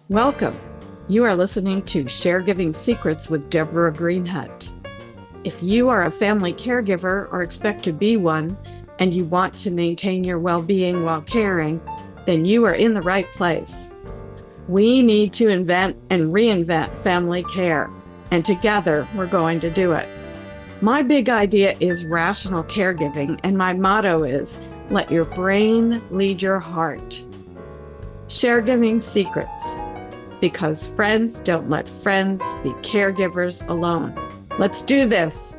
Welcome. You are listening to Caregiving Secrets with Deborah Greenhut. If you are a family caregiver or expect to be one, and you want to maintain your well-being while caring, then you are in the right place. We need to invent and reinvent family care, and together we're going to do it. My big idea is rational caregiving, and my motto is, let your brain lead your heart. Caregiving Secrets, because friends don't let friends be caregivers alone. Let's do this.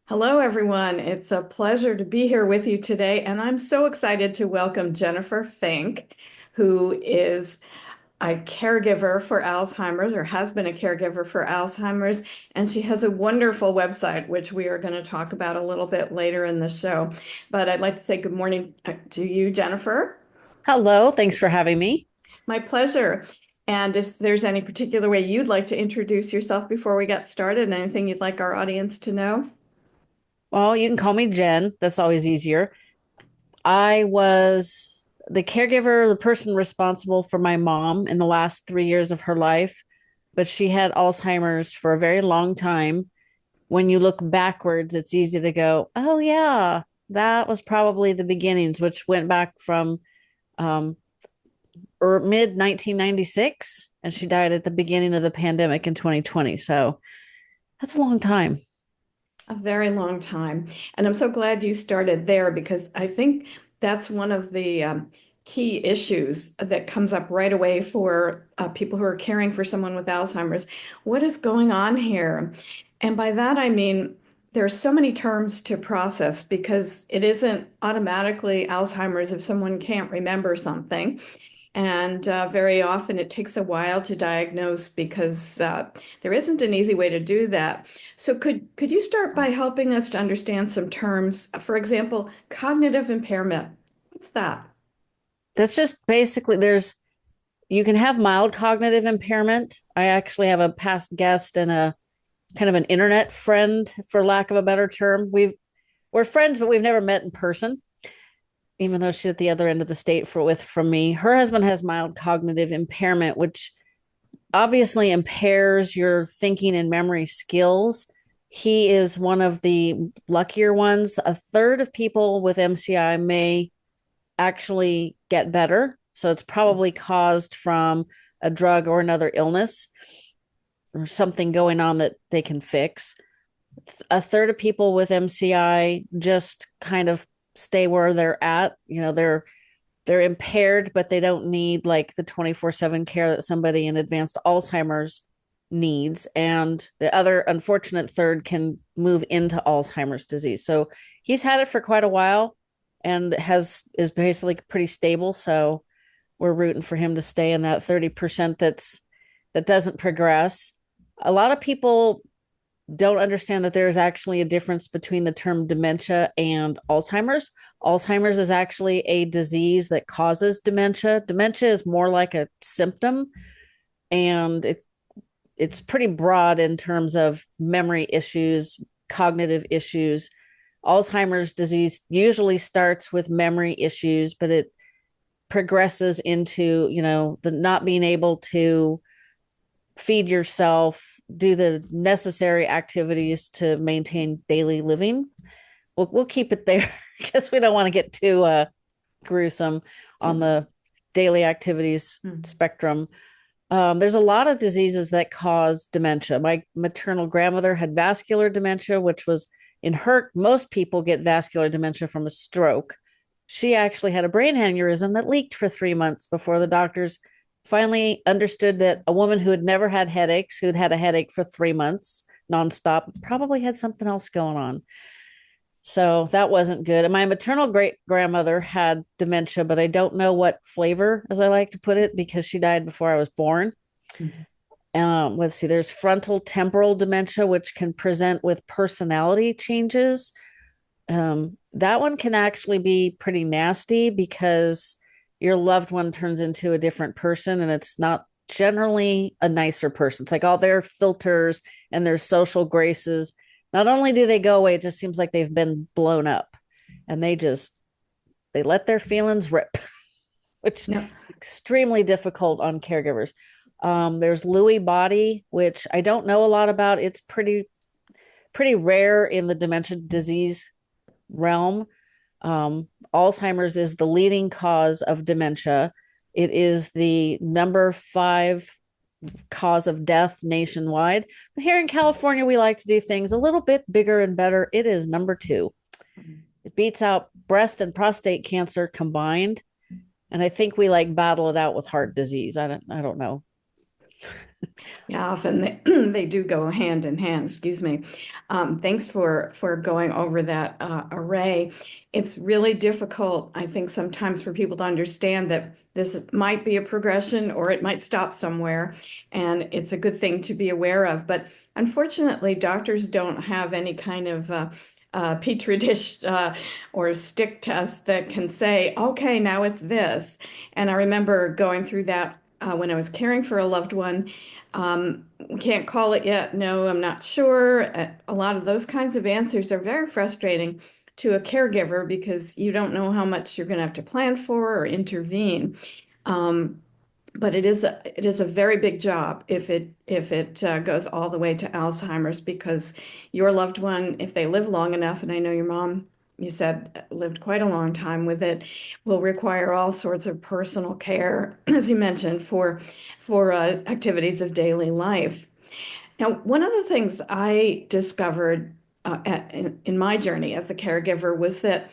Hello, everyone. It's a pleasure to be here with you today, and I'm so excited to welcome Jennifer Fink, who is a caregiver for Alzheimer's, or has been a caregiver for Alzheimer's, and she has a wonderful website, which we are going to talk about a little bit later in the show. But I'd like to say good morning to you, Jennifer. Hello, thanks for having me. My pleasure. And if there's any particular way you'd like to introduce yourself before we get started, anything you'd like our audience to know? Well, you can call me Jen. That's always easier. I was the caregiver, the person responsible for my mom in the last 3 years of her life, but she had Alzheimer's for a very long time. When you look backwards, it's easy to go, oh, yeah, that was probably the beginnings, which went back from or mid 1996, and she died at the beginning of the pandemic in 2020. So that's a long time. A very long time. And I'm so glad you started there because I think that's one of the key issues that comes up right away for people who are caring for someone with Alzheimer's. What is going on here? And by that, I mean, there are so many terms to process because it isn't automatically Alzheimer's if someone can't remember something. And very often it takes a while to diagnose because there isn't an easy way to do that. So could you start by helping us to understand some terms? For example, cognitive impairment. What's that? That's just basically you can have mild cognitive impairment. I actually have a past guest and a kind of an internet friend, for lack of a better term. We're friends, but we've never met in person, even though she's at the other end of the state from me. Her husband has mild cognitive impairment, which obviously impairs your thinking and memory skills. He is one of the luckier ones. A third of people with MCI may actually get better. So it's probably caused from a drug or another illness or something going on that they can fix. A third of people with MCI just kind of stay where they're at. They're impaired, but they don't need like the 24/7 care that somebody in advanced Alzheimer's needs. And the other unfortunate third can move into Alzheimer's disease. So he's had it for quite a while and is basically pretty stable. So we're rooting for him to stay in that 30% that doesn't progress. A lot of people don't understand that there is actually a difference between the term dementia and Alzheimer's. Alzheimer's is actually a disease that causes dementia. Dementia is more like a symptom, and it's pretty broad in terms of memory issues, cognitive issues. Alzheimer's disease usually starts with memory issues, but it progresses into, the not being able to feed yourself, do the necessary activities to maintain daily living. We'll keep it there because we don't want to get too gruesome on the daily activities spectrum. There's a lot of diseases that cause dementia. My maternal grandmother had vascular dementia, which was in her, most people get vascular dementia from a stroke. She actually had a brain aneurysm that leaked for 3 months before the doctors finally understood that a woman who had never had headaches, who'd had a headache for 3 months nonstop, probably had something else going on. So that wasn't good. And my maternal great grandmother had dementia, but I don't know what flavor, as I like to put it, because she died before I was born. Let's see, there's frontal temporal dementia, which can present with personality changes. That one can actually be pretty nasty because your loved one turns into a different person, and it's not generally a nicer person. It's like all their filters and their social graces, not only do they go away, it just seems like they've been blown up, and they let their feelings rip, which is No. extremely difficult on caregivers. There's Lewy body, which I don't know a lot about. It's pretty rare in the dementia disease realm. Alzheimer's is the leading cause of dementia. It is the number 5 cause of death nationwide. But here in California, we like to do things a little bit bigger and better. It is number 2. It beats out breast and prostate cancer combined. And I think we like battle it out with heart disease. I don't know. Yeah, often they do go hand in hand. Excuse me. Thanks for going over that array. It's really difficult, I think, sometimes for people to understand that this might be a progression or it might stop somewhere, and it's a good thing to be aware of. But unfortunately, doctors don't have any kind of petri dish or stick test that can say, okay, now it's this. And I remember going through that when I was caring for a loved one. We can't call it yet. No, I'm not sure. A lot of those kinds of answers are very frustrating to a caregiver because you don't know how much you're going to have to plan for or intervene. But it is a very big job if it goes all the way to Alzheimer's, because your loved one, if they live long enough, and I know your mom, you said, lived quite a long time with it, will require all sorts of personal care, as you mentioned, for activities of daily life. Now, one of the things I discovered in my journey as a caregiver was that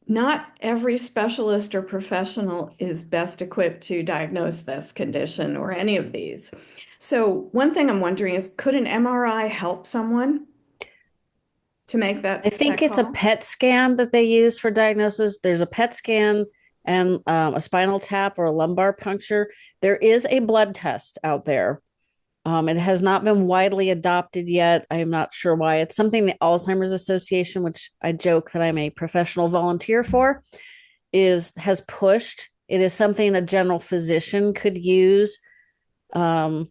not every specialist or professional is best equipped to diagnose this condition or any of these. So one thing I'm wondering is, could an MRI help someone to make I that think it's a call? PET scan that they use for diagnosis. There's a PET scan and a spinal tap or a lumbar puncture. There is a blood test out there. It has not been widely adopted yet. I am not sure why. It's something the Alzheimer's Association, which I joke that I'm a professional volunteer for, has pushed. It is something a general physician could use. Um,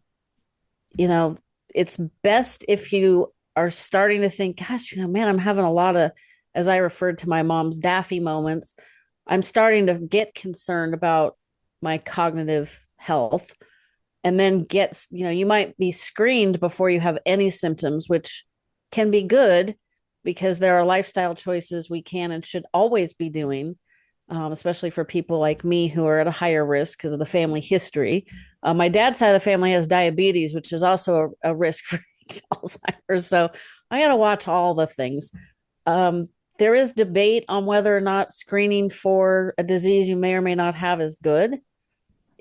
you know, it's best if you are starting to think, gosh, man, I'm having a lot of, as I referred to my mom's daffy moments, I'm starting to get concerned about my cognitive health. And then you might be screened before you have any symptoms, which can be good because there are lifestyle choices we can and should always be doing, especially for people like me who are at a higher risk because of the family history. My dad's side of the family has diabetes, which is also a risk for Alzheimer's. So I got to watch all the things. There is debate on whether or not screening for a disease you may or may not have is good.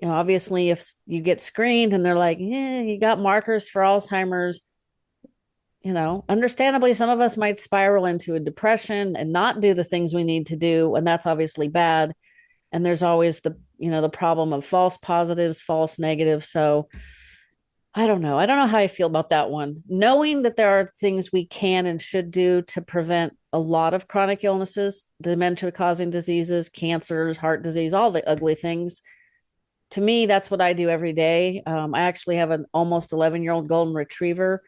Obviously, if you get screened and they're like, yeah, you got markers for Alzheimer's, understandably, some of us might spiral into a depression and not do the things we need to do. And that's obviously bad. And there's always the problem of false positives, false negatives. So I don't know. I don't know how I feel about that one. Knowing that there are things we can and should do to prevent a lot of chronic illnesses, dementia causing diseases, cancers, heart disease, all the ugly things. To me, that's what I do every day. I actually have an almost 11-year-old golden retriever.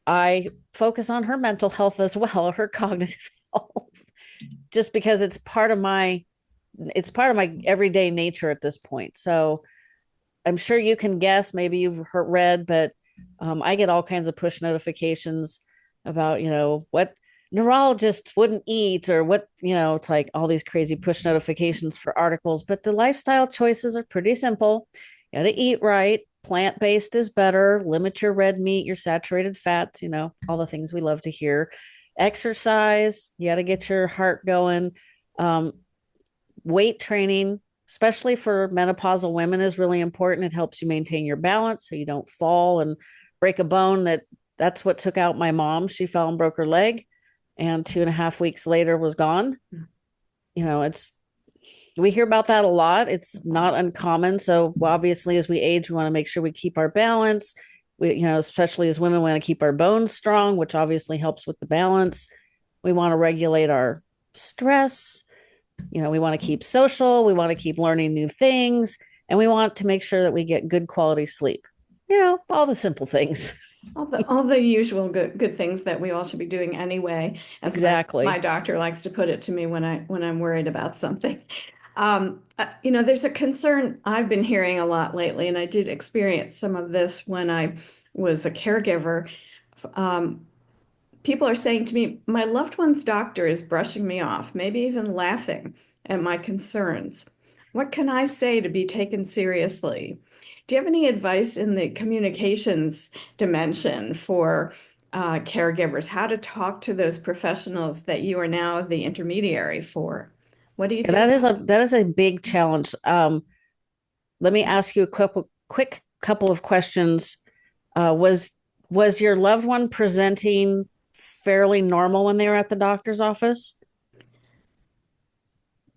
I focus on her mental health as well, her cognitive health, just because it's part of my everyday nature at this point. So I'm sure you can guess, maybe you've read, but I get all kinds of push notifications about, what neurologists wouldn't eat or what, it's like all these crazy push notifications for articles, but the lifestyle choices are pretty simple. You got to eat right. Plant-based is better. Limit your red meat, your saturated fats, all the things we love to hear. Exercise. You got to get your heart going. Weight training, especially for menopausal women, is really important. It helps you maintain your balance so you don't fall and break a bone. That's what took out my mom. She fell and broke her leg, and 2.5 weeks later was gone. We hear about that a lot. It's not uncommon. So obviously, as we age, we want to make sure we keep our balance. We, especially as women, we want to keep our bones strong, which obviously helps with the balance. We want to regulate our stress. We want to keep social. We want to keep learning new things, and we want to make sure that we get good quality sleep. All the simple things. All the usual good things that we all should be doing anyway, as Exactly. my doctor likes to put it to me when I'm worried about something. There's a concern I've been hearing a lot lately, and I did experience some of this when I was a caregiver. Um, People are saying to me, my loved one's doctor is brushing me off, maybe even laughing at my concerns. What can I say to be taken seriously? Do you have any advice in the communications dimension for caregivers, how to talk to those professionals that you are now the intermediary for? What do you Yeah, do? that is a big challenge. Let me ask you a quick couple of questions. Was your loved one presenting fairly normal when they were at the doctor's office?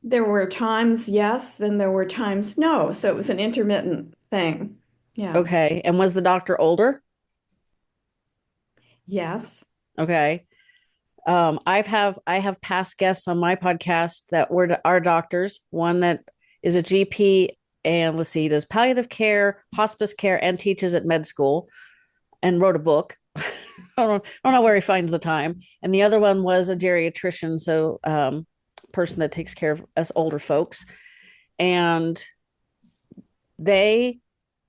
There were times yes, then there were times no. So it was an intermittent thing. Yeah. Okay. And was the doctor older? Yes. Okay. I have past guests on my podcast that were our doctors. One that is a GP and let's see, does palliative care, hospice care, and teaches at med school and wrote a book. I don't know where he finds the time. And the other one was a geriatrician, so person that takes care of us older folks. And they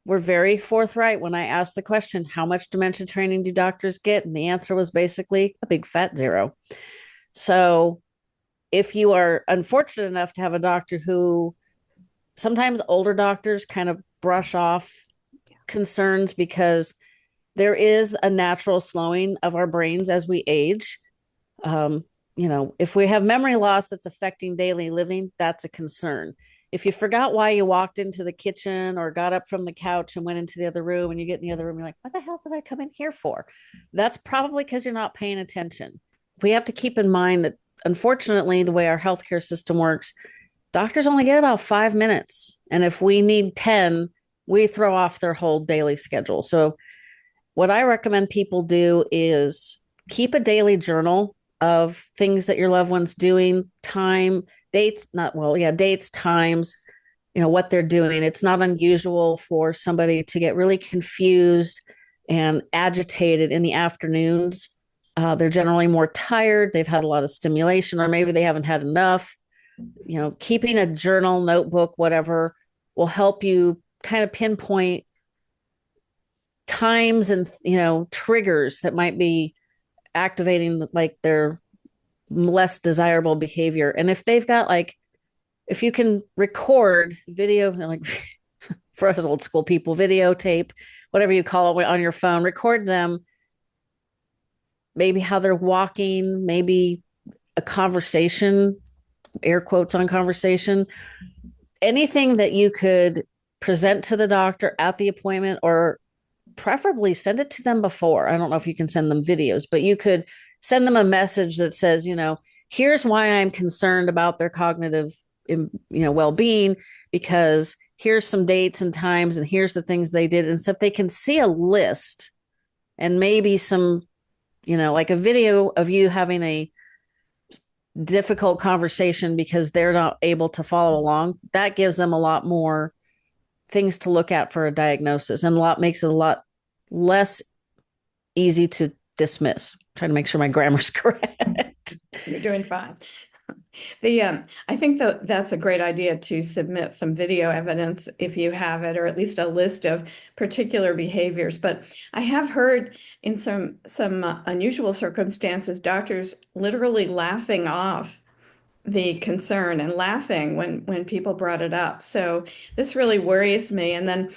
were very forthright when I asked the question, how much dementia training do doctors get? And the answer was basically a big fat zero. So if you are unfortunate enough to have a doctor who sometimes older doctors kind of brush off concerns because there is a natural slowing of our brains as we age. Um, if we have memory loss that's affecting daily living, that's a concern. If you forgot why you walked into the kitchen or got up from the couch and went into the other room and you get in the other room, you're like, what the hell did I come in here for? That's probably because you're not paying attention. We have to keep in mind that, unfortunately, the way our healthcare system works, doctors only get about 5 minutes. And if we need 10, we throw off their whole daily schedule. So, what I recommend people do is keep a daily journal of things that your loved one's doing, time, dates, not well, yeah, dates, times, what they're doing. It's not unusual for somebody to get really confused and agitated in the afternoons. They're generally more tired. They've had a lot of stimulation, or maybe they haven't had enough. Keeping a journal, notebook, whatever will help you kind of pinpoint times and triggers that might be activating like their less desirable behavior. And if they've got if you can record video, like for us old school people, videotape, whatever you call it on your phone, record them, maybe how they're walking, maybe a conversation, air quotes on conversation, anything that you could present to the doctor at the appointment, or preferably send it to them before. I don't know if you can send them videos, but you could send them a message that says, here's why I'm concerned about their cognitive, well-being, because here's some dates and times, and here's the things they did. And so if they can see a list and maybe some, like a video of you having a difficult conversation because they're not able to follow along, that gives them a lot more things to look at for a diagnosis, and makes it a lot less easy to dismiss. I'm trying to make sure my grammar's correct. You're doing fine. I think that's a great idea to submit some video evidence if you have it, or at least a list of particular behaviors. But I have heard in some unusual circumstances, doctors literally laughing off the concern and laughing when people brought it up. So this really worries me. And then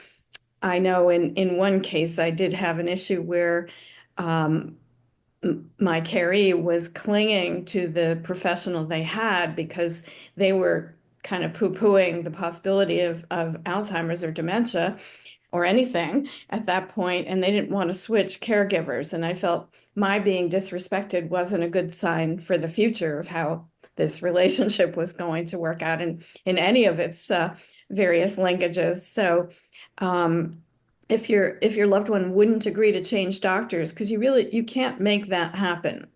I know in one case I did have an issue where my caree was clinging to the professional they had because they were kind of poo-pooing the possibility of Alzheimer's or dementia or anything at that point, and they didn't want to switch caregivers. And I felt my being disrespected wasn't a good sign for the future of how this relationship was going to work out in any of its various linkages. So if your loved one wouldn't agree to change doctors, because you can't make that happen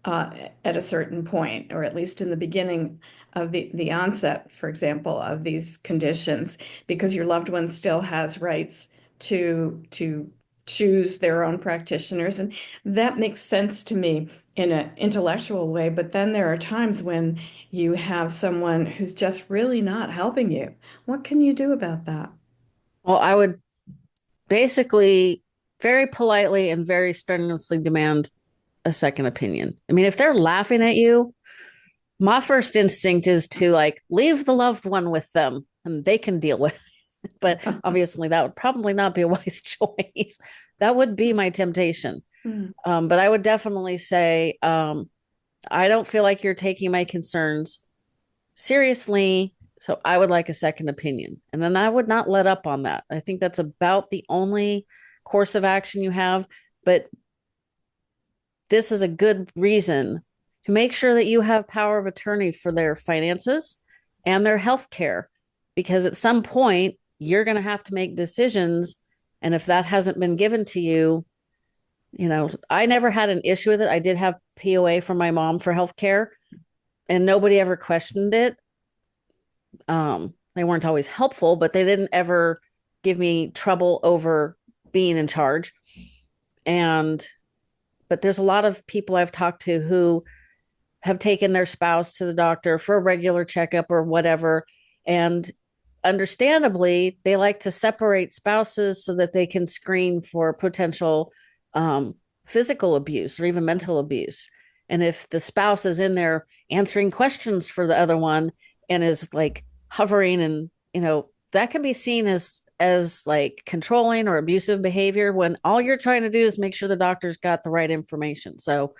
at a certain point, or at least in the beginning of the onset, for example, of these conditions, because your loved one still has rights to choose their own practitioners. And that makes sense to me in an intellectual way. But then there are times when you have someone who's just really not helping you. What can you do about that? Well, I would basically very politely and very strenuously demand a second opinion. I mean, if they're laughing at you, my first instinct is to like leave the loved one with them and they can deal with it. But obviously, that would probably not be a wise choice. That would be my temptation. Mm. But I would definitely say, I don't feel like you're taking my concerns seriously. So I would like a second opinion. And then I would not let up on that. I think that's about the only course of action you have. But this is a good reason to make sure that you have power of attorney for their finances and their health care. Because at some point, you're going to have to make decisions. And if that hasn't been given to you, I never had an issue with it. I did have POA from my mom for health care, and nobody ever questioned it. They weren't always helpful, but they didn't ever give me trouble over being in charge. But there's a lot of people I've talked to who have taken their spouse to the doctor for a regular checkup or whatever. And understandably, they like to separate spouses so that they can screen for potential physical abuse or even mental abuse. And if the spouse is in there answering questions for the other one and is like hovering, and that can be seen as like controlling or abusive behavior, when all you're trying to do is make sure the doctor's got the right information. So,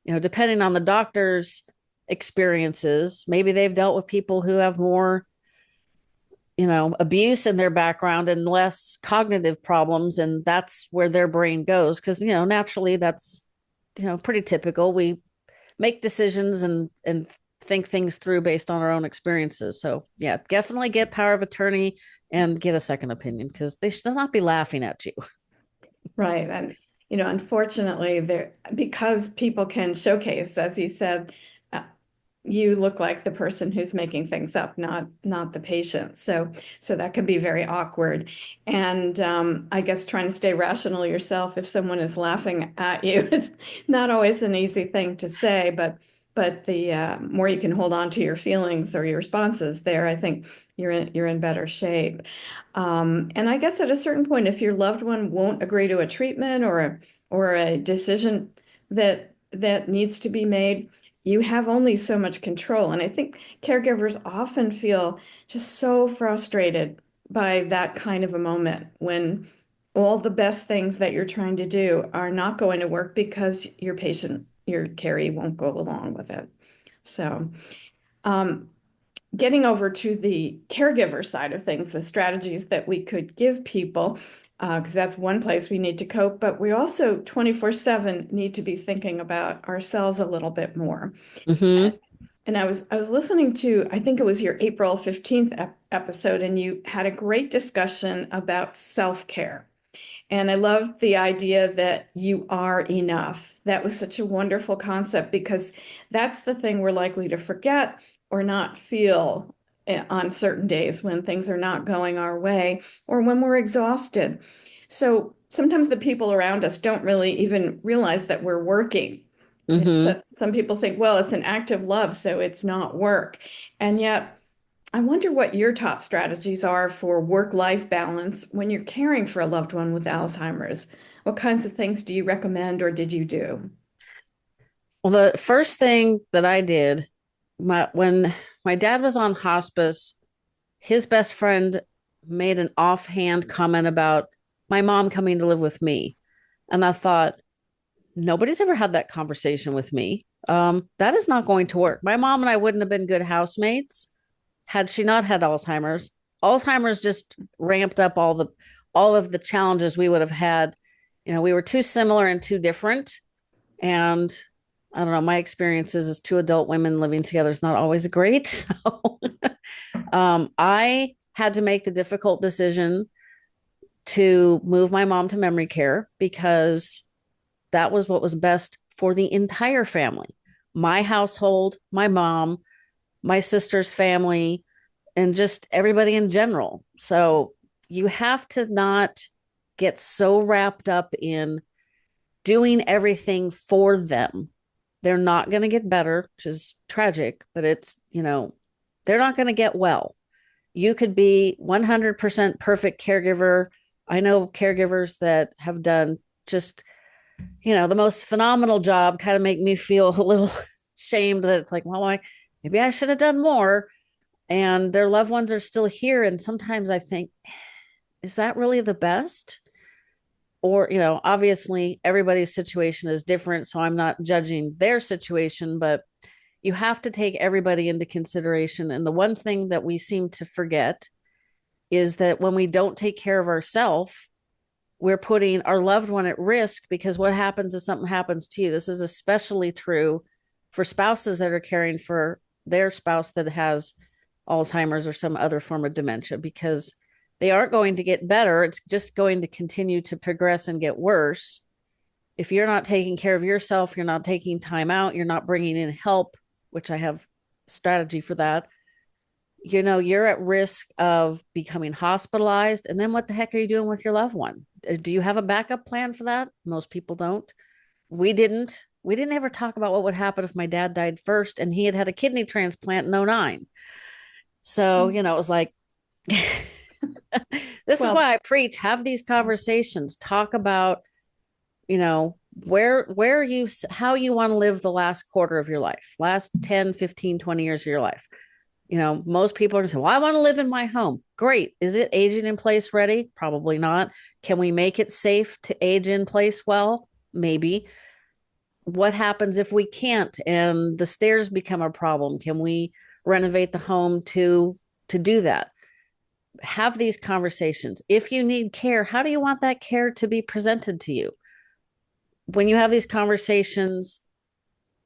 depending on the doctor's experiences, maybe they've dealt with people who have more abuse in their background and less cognitive problems, and that's where their brain goes, because naturally that's pretty typical. We make decisions and think things through based on our own experiences. So yeah, definitely get power of attorney and get a second opinion, because they should not be laughing at you. Right. And, unfortunately, because people can showcase, as you said, you look like the person who's making things up, not the patient. So that can be very awkward. And I guess trying to stay rational yourself if someone is laughing at you, it's not always an easy thing to say, but the more you can hold on to your feelings or your responses there, I think you're in better shape. And I guess at a certain point, if your loved one won't agree to a treatment or a decision that needs to be made, you have only so much control. And I think caregivers often feel just so frustrated by that kind of a moment when all the best things that you're trying to do are not going to work because your caree won't go along with it. So, getting over to the caregiver side of things, the strategies that we could give people, because that's one place we need to cope, but we also 24/7 need to be thinking about ourselves a little bit more. Mm-hmm. And I was listening to, I think it was your April 15th episode, and you had a great discussion about self-care. And I loved the idea that you are enough. That was such a wonderful concept, because that's the thing we're likely to forget or not feel on certain days when things are not going our way or when we're exhausted. So sometimes the people around us don't really even realize that we're working. Mm-hmm. Some people think, well, it's an act of love, so it's not work. And yet, I wonder what your top strategies are for work-life balance when you're caring for a loved one with Alzheimer's. What kinds of things do you recommend or did you do? Well, the first thing that I did, when my dad was on hospice, his best friend made an offhand comment about my mom coming to live with me. And I thought, nobody's ever had that conversation with me. That is not going to work. My mom and I wouldn't have been good housemates had she not had Alzheimer's. Alzheimer's just ramped up all of the challenges we would have had. We were too similar and too different. And I don't know, my experiences as two adult women living together is not always great. So I had to make the difficult decision to move my mom to memory care, because that was what was best for the entire family, my household, my mom, my sister's family, and just everybody in general. So you have to not get so wrapped up in doing everything for them. They're not going to get better, which is tragic, but it's, they're not going to get well. You could be 100% perfect caregiver. I know caregivers that have done just, the most phenomenal job, kind of make me feel a little shamed that it's like, well, maybe I should have done more. And their loved ones are still here. And sometimes I think, is that really the best? Or, obviously everybody's situation is different. So I'm not judging their situation, but you have to take everybody into consideration. And the one thing that we seem to forget is that when we don't take care of ourselves, we're putting our loved one at risk, because what happens if something happens to you? This is especially true for spouses that are caring for their spouse that has Alzheimer's or some other form of dementia, because they aren't going to get better. It's just going to continue to progress and get worse. If you're not taking care of yourself, you're not taking time out, you're not bringing in help, which I have strategy for that, you're at risk of becoming hospitalized. And then what the heck are you doing with your loved one? Do you have a backup plan for that? Most people don't. We didn't ever talk about what would happen if my dad died first and he had a kidney transplant in 2009. So, it was like, this is why I preach, have these conversations, talk about, how you want to live the last quarter of your life, last 10, 15, 20 years of your life. Most people are going to say, well, I want to live in my home. Great. Is it aging in place ready? Probably not. Can we make it safe to age in place well? Maybe. What happens if we can't and the stairs become a problem? Can we renovate the home to do that? Have these conversations. If you need care, how do you want that care to be presented to you? When you have these conversations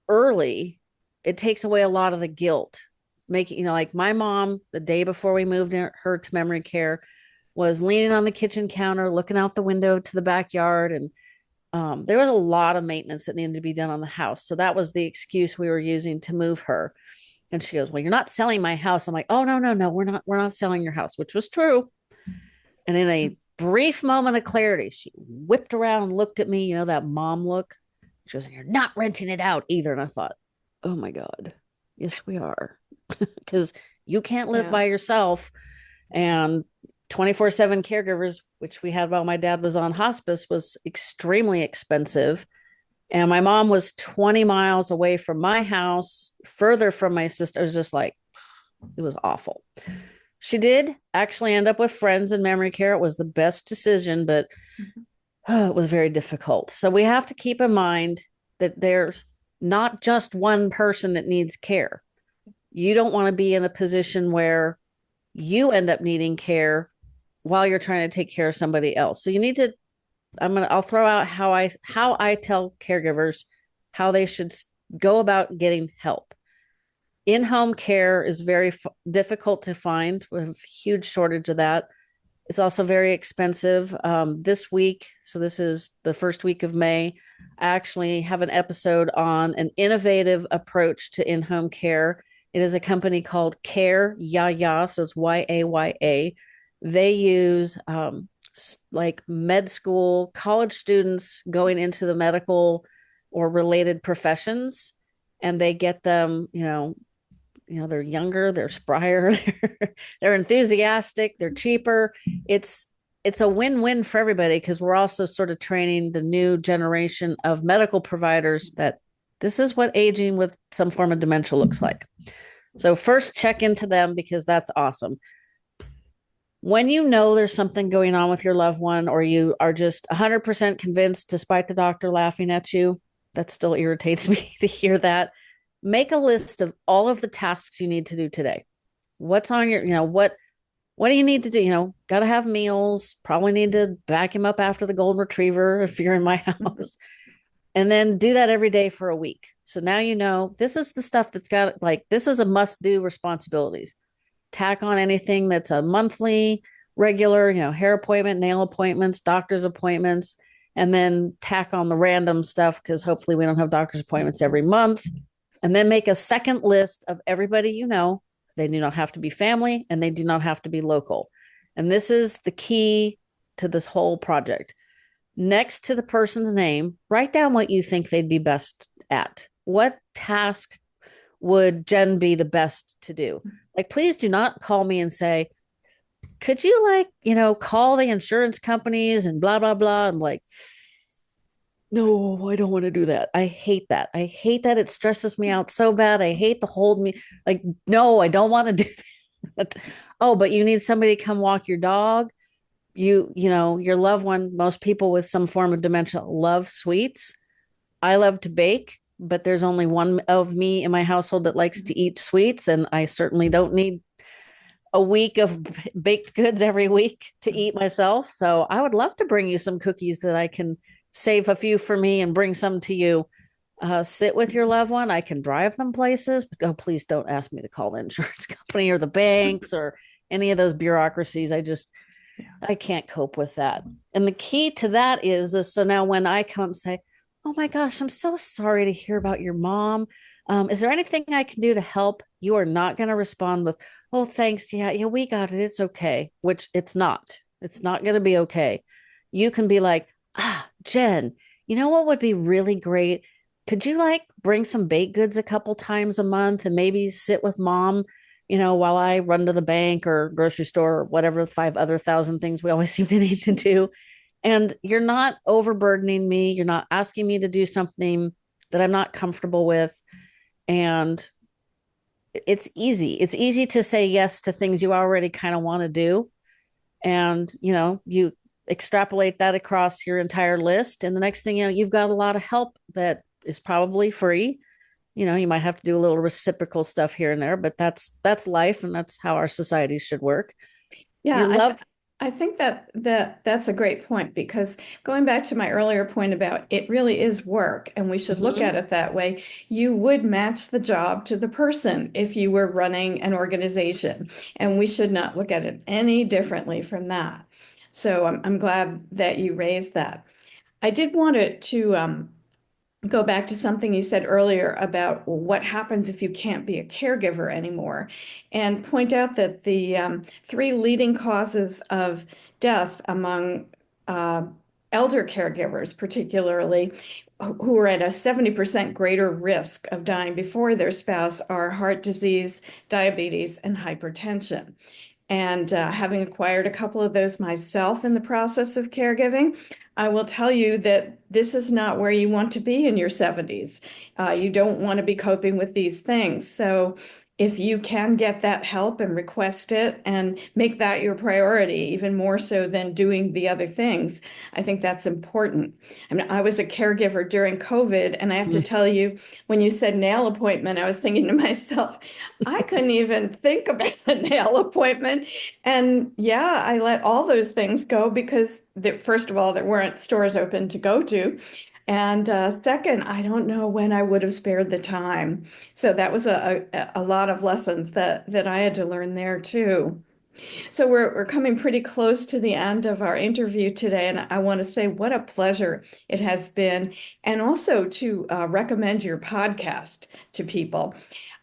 early, it takes away a lot of the guilt. Making, like my mom, the day before we moved her to memory care, was leaning on the kitchen counter, looking out the window to the backyard. And there was a lot of maintenance that needed to be done on the house. So that was the excuse we were using to move her. And she goes, well, you're not selling my house. I'm like, oh, no, we're not selling your house, which was true. And in a brief moment of clarity, she whipped around and looked at me, that mom look. She goes, you're not renting it out either. And I thought, oh my God, yes, we are. Because you can't live by yourself. And 24/7 caregivers, which we had while my dad was on hospice, was extremely expensive. And my mom was 20 miles away from my house, further from my sister. It was just like, it was awful. She did actually end up with friends in memory care. It was the best decision, but it was very difficult. So we have to keep in mind that there's not just one person that needs care. You don't want to be in a position where you end up needing care while you're trying to take care of somebody else. So you need to, I'll throw out how I tell caregivers how they should go about getting help. In-home care is very difficult to find. We have a huge shortage of that. It's also very expensive. This week, so this is the first week of May, I actually have an episode on an innovative approach to in-home care. It is a company called Caregiver, so it's YAYA. They use like med school, college students going into the medical or related professions, and they get them, they're younger, they're sprier, they're enthusiastic, they're cheaper. It's a win-win for everybody, because we're also sort of training the new generation of medical providers that this is what aging with some form of dementia looks like. So first check into them, because that's awesome. When there's something going on with your loved one, or you are just 100% convinced despite the doctor laughing at you, that still irritates me to hear that. Make a list of all of the tasks you need to do today. What's on your, what do you need to do? Got to have meals, probably need to vacuum up after the golden retriever if you're in my house. And then do that every day for a week. So now this is the stuff that's got, like, this is a must-do responsibilities. Tack on anything that's a monthly, regular, hair appointment, nail appointments, doctor's appointments, and then tack on the random stuff, because hopefully we don't have doctor's appointments every month. And then make a second list of everybody They do not have to be family, and they do not have to be local. And this is the key to this whole project. Next to the person's name, write down what you think they'd be best at. What task would Jen be the best to do? Like, please do not call me and say, could you, like, call the insurance companies and blah, blah, blah. I'm like, no, I don't want to do that. I hate that. I hate that. It stresses me out so bad. I hate to hold me. Like, no, I don't want to do that. Oh, but you need somebody to come walk your dog. Your loved one, most people with some form of dementia love sweets. I love to bake, but there's only one of me in my household that likes to eat sweets. And I certainly don't need a week of baked goods every week to eat myself. So I would love to bring you some cookies that I can save a few for me and bring some to you. Sit with your loved one. I can drive them places. But, oh, please don't ask me to call the insurance company or the banks or any of those bureaucracies. I can't cope with that. And the key to that is so now when I come and say, oh my gosh, I'm so sorry to hear about your mom. Is there anything I can do to help? You are not going to respond with, oh, thanks. Yeah, we got it. It's okay, which it's not. It's not going to be okay. You can be like, Jen, you know what would be really great? Could you like bring some baked goods a couple times a month and maybe sit with mom, while I run to the bank or grocery store or whatever, 5,000 things we always seem to need to do. And you're not overburdening me. You're not asking me to do something that I'm not comfortable with. And it's easy. It's easy to say yes to things you already kind of want to do. And, you extrapolate that across your entire list. And the next thing you've got a lot of help that is probably free. You might have to do a little reciprocal stuff here and there, but that's life, and that's how our society should work. Yeah, I think that's a great point, because going back to my earlier point about it really is work, and we should look at it that way. You would match the job to the person if you were running an organization, and we should not look at it any differently from that. So I'm glad that you raised that. I did want to go back to something you said earlier about what happens if you can't be a caregiver anymore, and point out that the three leading causes of death among elder caregivers, particularly, who are at a 70% greater risk of dying before their spouse, are heart disease, diabetes, and hypertension. And having acquired a couple of those myself in the process of caregiving, I will tell you that this is not where you want to be in your 70s. You don't want to be coping with these things. So if you can get that help and request it and make that your priority, even more so than doing the other things, I think that's important. I mean, I was a caregiver during COVID, and I have to tell you, when you said nail appointment, I was thinking to myself, I couldn't even think about a nail appointment. And yeah, I let all those things go because, first of all, there weren't stores open to go to. And second, I don't know when I would have spared the time. So that was a lot of lessons that I had to learn there too. So we're coming pretty close to the end of our interview today, and I want to say what a pleasure it has been, and also to recommend your podcast to people.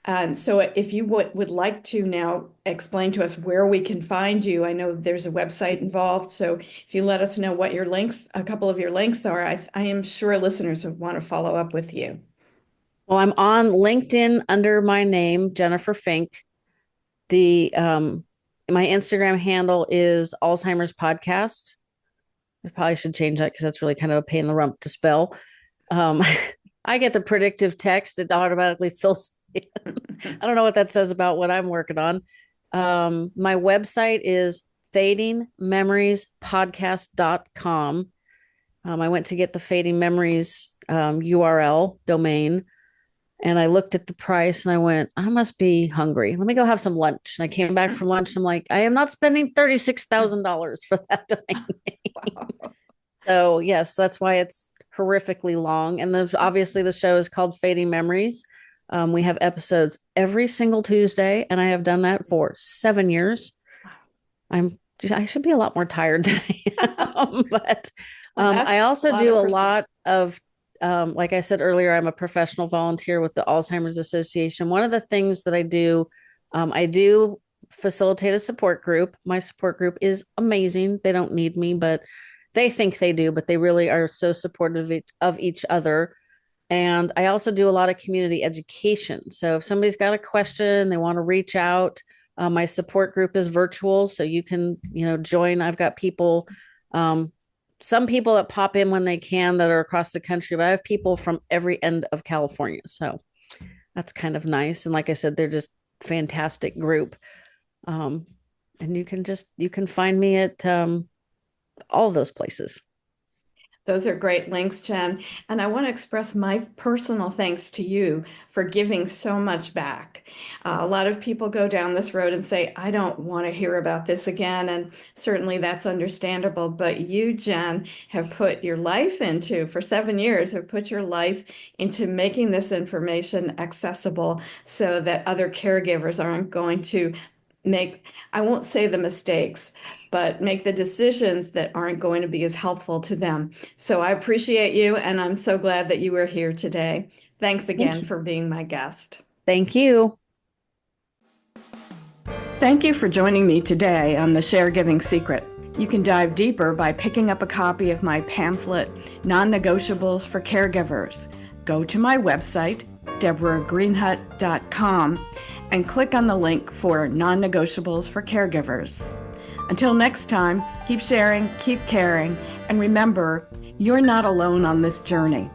And so if you would like to now explain to us where we can find you, I know there's a website involved. So if you let us know what your links, a couple of your links are, I am sure listeners would want to follow up with you. Well, I'm on LinkedIn under my name, Jennifer Fink. My Instagram handle is Alzheimer's Podcast. I probably should change that because that's really kind of a pain in the rump to spell. I get the predictive text. It automatically fills. I don't know what that says about what I'm working on. My website is fadingmemoriespodcast.com. I went to get the Fading Memories URL domain, and I looked at the price and I went, I must be hungry. Let me go have some lunch. And I came back from lunch. And I'm like, I am not spending $36,000 for that domain name. So yes, that's why it's horrifically long. And obviously the show is called Fading Memories. We have episodes every single Tuesday, and I have done that for 7 years. I should be a lot more tired than I am, but I also do a lot of, like I said earlier, I'm a professional volunteer with the Alzheimer's Association. One of the things that I do facilitate a support group. My support group is amazing. They don't need me, but they think they do, but they really are so supportive of each other. And I also do a lot of community education. So if somebody's got a question, they want to reach out, my support group is virtual, so you can, join. I've got people, some people that pop in when they can that are across the country, but I have people from every end of California. So that's kind of nice. And like I said, they're just fantastic group. And you can find me at all of those places. Those are great links, Jen. And I want to express my personal thanks to you for giving so much back. A lot of people go down this road and say, I don't want to hear about this again. And certainly that's understandable. But you, Jen, have put your life for 7 years, have put your life into making this information accessible so that other caregivers aren't going to I won't say the mistakes, but make the decisions that aren't going to be as helpful to them. So I appreciate you, and I'm so glad that you were here today. Thanks again for being my guest. Thank you. Thank you for joining me today on The Caregiving Secret. You can dive deeper by picking up a copy of my pamphlet, Non-Negotiables for Caregivers. Go to my website, deborahgreenhut.com, and click on the link for Non-Negotiables for Caregivers. Until next time, keep sharing, keep caring, and remember, you're not alone on this journey.